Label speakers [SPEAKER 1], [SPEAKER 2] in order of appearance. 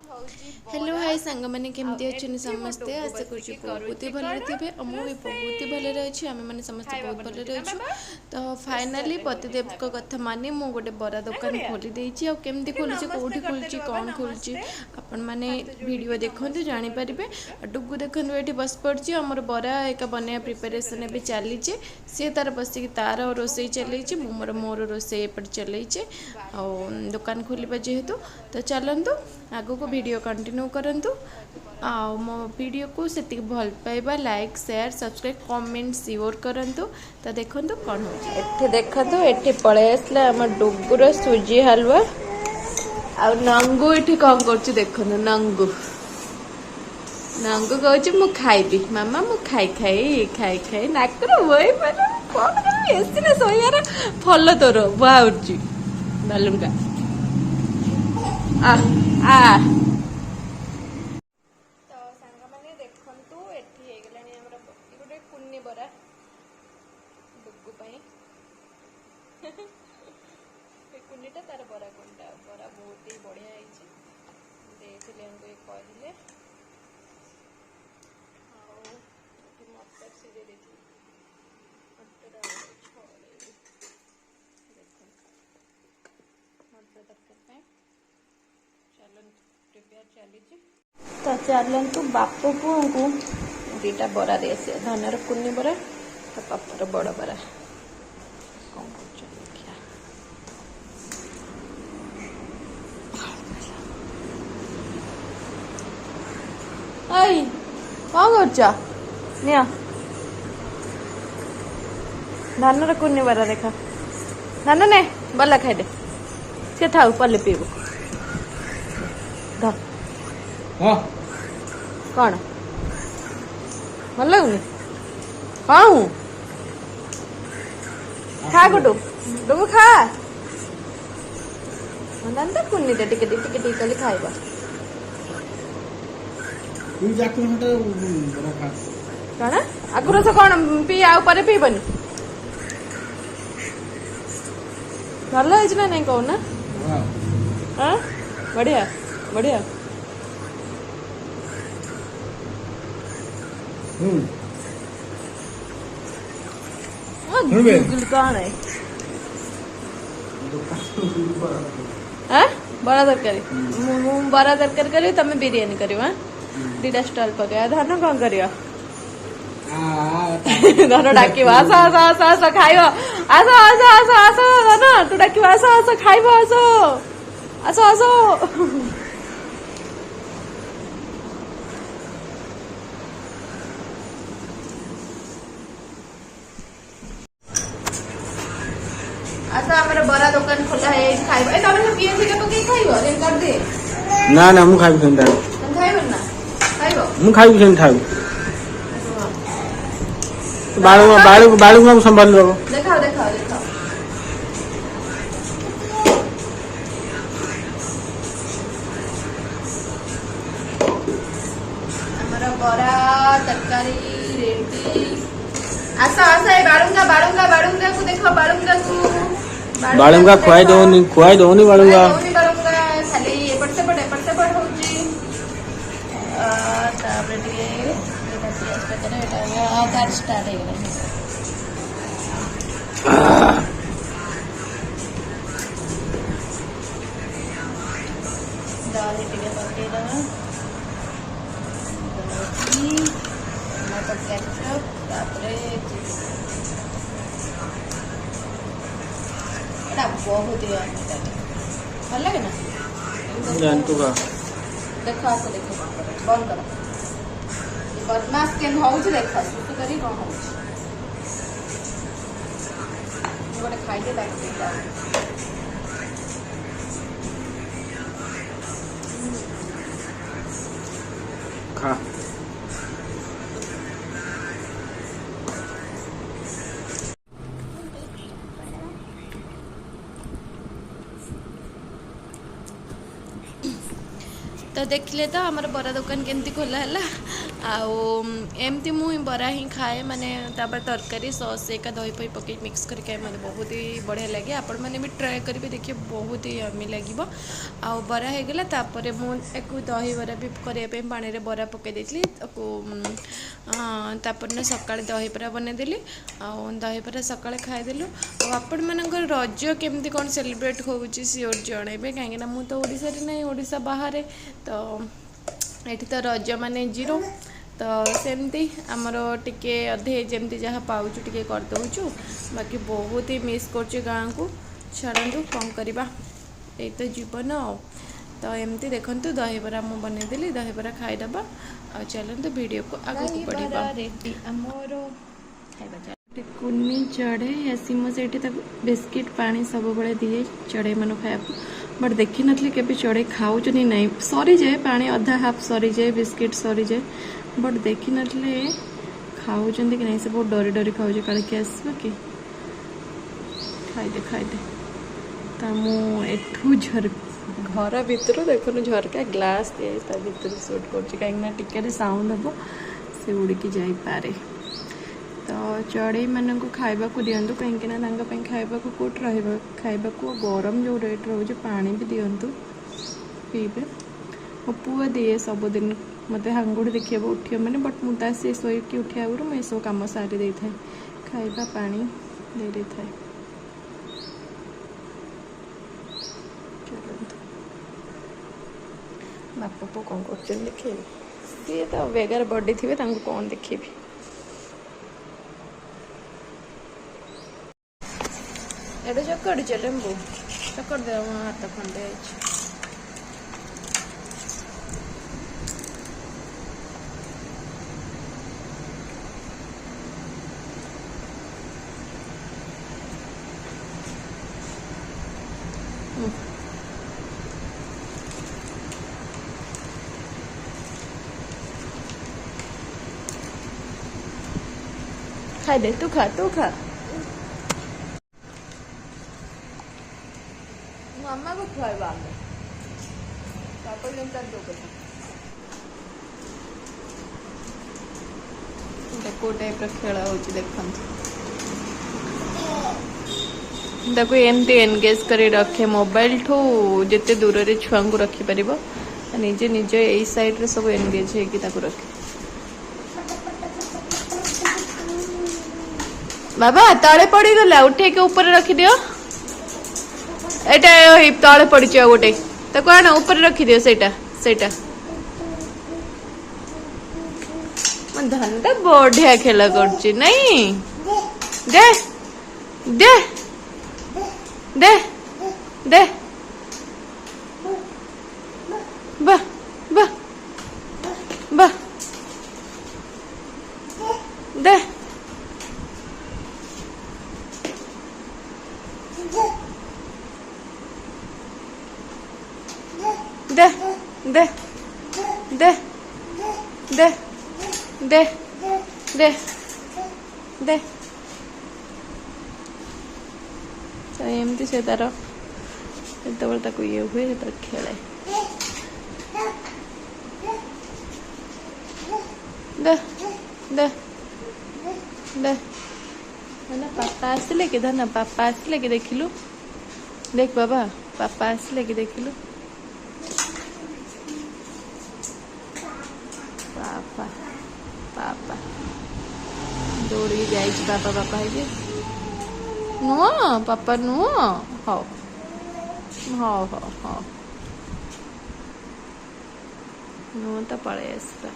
[SPEAKER 1] hello hi सांग मैंने केमती अच्छे समस्ते आशा करुँच बहुत ही भल थे और मुझे बहुत ही भल अच्छी आम मैंने समस्ते बहुत भल अच्छु तो फाइनाली पतिदेव कथा मानी मु गोटे बरा दुकान खोली देती आमती खोलुची कौटी खोलुची कौन खोलुची आपण मैंने वीडियो देखते जानीपर डुगु देखते ये बस पड़ी आमर बरा एक बनवा प्रिपेरेसन भी चली सी तार बसिक तार रोसे चलती मोर मोर रोसे एपटे चलती दुकान खोलिबा जेहेतु तो चलतु आगु को वीडियो कंटिन्यू करंतु आ मो वीडियो को सेति भल पाइबा like share subscribe comment sure करंतु तो देखंतु कोन हो एठे देखंतु एठे पळे आसला हमर डुगुर सुजी हलवा आ नंगु एठे कोन करछु देखंतु नंगु नंगु कहछि मु खाइबी मामा मु खाई खाई खाई खाई नाकर होई पर कोन एसिने सोयार फल तोर बाउची बालुंगा आ आ तो सांग माने देखंतु एठी हे गेलानी हमरा गोटे कुन्नी बरा डुगु पई ए कुन्नीटा तार बरा कोनटा बरा बहुत ही बढ़िया आइछि देखले हमको एक कहले आओ एठी मटर सिजे देछि मटर छोड़े देखो मटर तक पे तो चलतु बाप पुओ को दीटा बरा दे धनर कुन्नी बरा तो पापर बड़ बरा कौन कर धनर कुन्नी बरा देखा धन ने बल्ला खाई दे सी था पल्ले पीब कौन भल लगुनि हाँ खा गुटू डुगु खा तो कुन्नी दे टिके टिके कली खाइबा कौन आगुर से कौन पी आउ पर पीबनी भल है ना नहीं कहू ना हाँ बढ़िया बढ़िया कौन है बड़ा तरकारी बड़ा तरकारी करी तमे बिरियानी करियो दीटा स्टॉल पकाया धन कौन करियो धन डाक आस आस आस आस खाइब आस आस आस आस धन तू डाक आस आस खाइब आस आस आस आसा हमर बरा दुकान खोला है खाइबो ए तमे पिए के पके खाइबो रे कर दे
[SPEAKER 2] ना ना मु खाइबो सेंटा
[SPEAKER 1] तुम खाइबो ना खाइबो
[SPEAKER 2] मु खाइबो सेंटा बाळू बाळू बाळू को संभाल लो
[SPEAKER 1] देखाओ देखाओ देखाओ हमर बरा तरकारी रेडी आसा आसा ए बाळूंगा बाळूंगा बाळूंगा को देखो बाळूंगा को
[SPEAKER 2] बाळूंगा खुआई दोनी बाळूंगा
[SPEAKER 1] खाली एपट सेपट होची तापर टिके एटा पियाज पकड़े एटा आधार स्टार्ट हो गला दाल टिके पके दवा टमाटर केचप तापर बहुत ही भल लगे ना
[SPEAKER 2] जानतु का
[SPEAKER 1] देखो आस देखो बंद कर बदमाश के हूँ देख सुसु कर कौन हो गोटे खाइए
[SPEAKER 2] खा
[SPEAKER 1] तो देखले तो हमारे बरा दुकान केमती खोला है आउ एमती मुझे बरा ही खाए माने तापर तरकारी सॉस एका दही फही पकई मिक्स करके खाए मतलब बहुत ही बढ़िया लगे आपण मैंने भी ट्राए करेंगे देखिए बहुत ही यमी लगे आउ बरा हो गला तापर मुझे दही बरा भी करने पानी रे बरा पकई देती तापर ना सकाଳେ दही बरा बनईदेली आउ दही बरा सकाଳେ खाईदेलु आपण मानकर रज केमती कौन सेलिब्रेट होउची सियोर जणेबे कहीं मुझे तो ओडिशा रे नहीं ओडिशा बाहर तो एठी तो रज माने जीरो तो सेमती आमर टिके अधे जमती जहाँ पाऊचु टिके करदौचु बाकी बहुत ही मिस कर गाँ को छाड़ू कौन करवा यही तो जीवन तो एमती देखंतु दही बरा मु बनईदेली दही बरा खाईदबा आ चलते वीडियो को आगे बढ़ा रेडी आमर कुनी चढ़े आसी मुझे बिस्किट पानी सब बड़े दिए चढ़े मन खाया बट देखी नी के चढ़े खाऊ नहीं सरी जाए पानी अधा हाफ सरी जाए बिस्किट सरी जाए बट देखी नी खाऊ कि नहीं से बहुत डरी डरी खाऊ काले कि आसवा कि खाईदे खाईदे तो मुठू झर घर भितर देखो झरका ग्लास दिए भर सुट कर टिके साउंड हम से उड़की जापे तो चढ़ई मान को खावा दिंतु कहीं खावा कौट खावा गरम जो रेट रोज पानी भी दिंतु पीबे मो पुआ दिए सबुदिन मत हांगुड़ी देखिए उठियो मैंने बट मुझे सी शोकी उठा आगुरी मुझे सब कम सारी दे था खावा पानी दे था बापा पु कौन कर देखे सी तो बेगार बर्थडे थे कौन देखेबी एटा चकड़ टेम्पू चकड़ दे हाथ खंडे खाई दे तू खा मामा को खुआवा को टाइप खेल देखो एमती एनगेज कर रखे मोबाइल ठू जिते दूर रे छुआ को रखिपर निजे निजे यही साइड रे सब एनगेज होगी रखे बाबा तले पड़ी गला उठे के ऊपर रखी दियो एटा तले पड़ी गोटे ताको आना ऊपर रखी दियो सेटा धनटा बढ़िया खेल कर नहीं दे दे दे दे बा बा बा दे दे दे दे दे दे दे दे तो एमती से तार जो ये हुए खेले दे दे दे पापा आसिले कि धना पापा आसिले कि देखिलु देख बाबा पापा आसिले कि देखिलु पापा पापा दौड़ी जाए पापा पापा है नुह पापा नुह हाँ हाँ हाँ हाँ नुह तो पड़े आसला